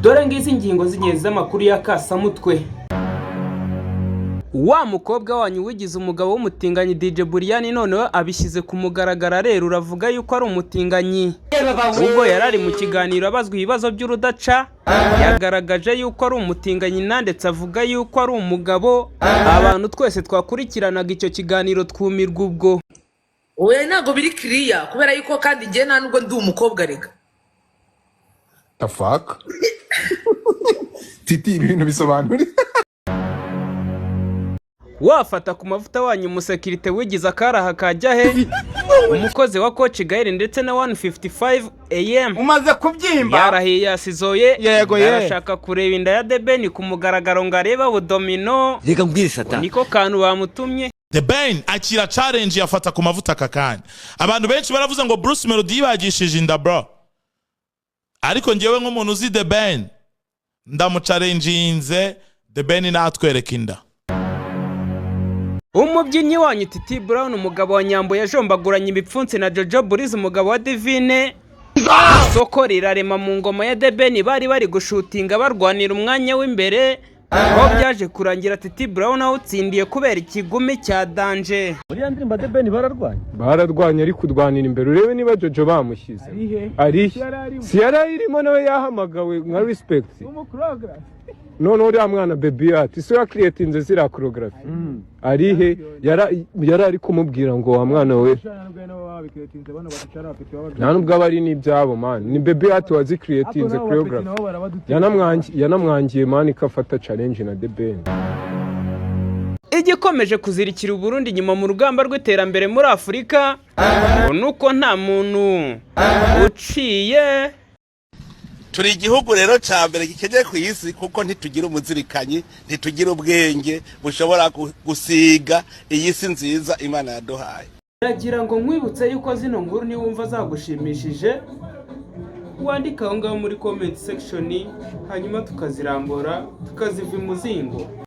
dore ngizi ingingo z'ingenzi z'amakuru ya Kasamutwe. Wa mukobwa wanyu wigize umugabo w'umutinganyi DJ Burian noneho abishyize ku mugaragara rero uravuga yuko ari umutinganyi. Ubwo yarari mu kiganiro abazwa ibibazo by'urudaca yagaragaje yuko ari umutinganyi ndetse avuga yuko ari umugabo. Abantu twese twakurikiranaga icyo kiganiro twumirwa ubwo. Oya ntago biri clear kubera yuko kandi ngiye nta nubwo ndi umukobwa reka. The fuck? Titi ibintu bisobanura. Wafata ku mavuta wanyu umusekirite wigize akaraha kajya he? Umukozi wa Coach Gael ndetse na 155 AM Umaze kubyimba yarahiye yasizoye yego yarashaka kureba inda ya The Ben ku mugaragaro ngo areba budomino. Reka mbwire sata Niko kantu bamutumye. The Ben akira challenge yafata ku mavuta kakanya. Abantu benshi baravuze ngo Bruce Melody yibagishije inda bro. Ariko ngewe nk'umuntu uzi The Ben ndamuchallenginze The Ben natwereka inda. Umubyinnyi wanyu Titi Brown umugabo wa Nyambo yajombaguranye ibipfunsi na Jojo Buriz umugabo wa Divine. Soko rirarema mu ngoma ya The Ben bari gushutinga barwanira umwanya w'imbere. Aho byaje kurangira Titi Brown awutsindiye kubera ikigumi cya Danger. Muri ya ndirimbo The Ben bararwanye ari kurwanira imbere urebe niba Jojo bamushyize ari si yararimo nawe yahamagawe nka respect none uriya mwana baby ati so ya creatinze zira choreography arihe yari kumubwira ngo wa mwana we nta nubwo abari n'ibyabo man ni baby ati wazi creatinze choreography yanamwangiye man ikafata challenge na The Ben. Igikomeje kuzirikira Burundi nyuma mu rugamba rw'iterambere muri Afurika nuko nta muntu uciye. Turi igihugu rero ca mbere gikeneye ku isi kuko ntitugira umuzirikanyi ntitugira ubwenge bushobora gusiga iyi si nziza Imana yaduhaye. Nagira ngo nkwibutse yuko zino nkuru ni wumva zagushimishije wandika aho ngaho muri comment section hanyuma tukazirambura tukaziva imuzingo.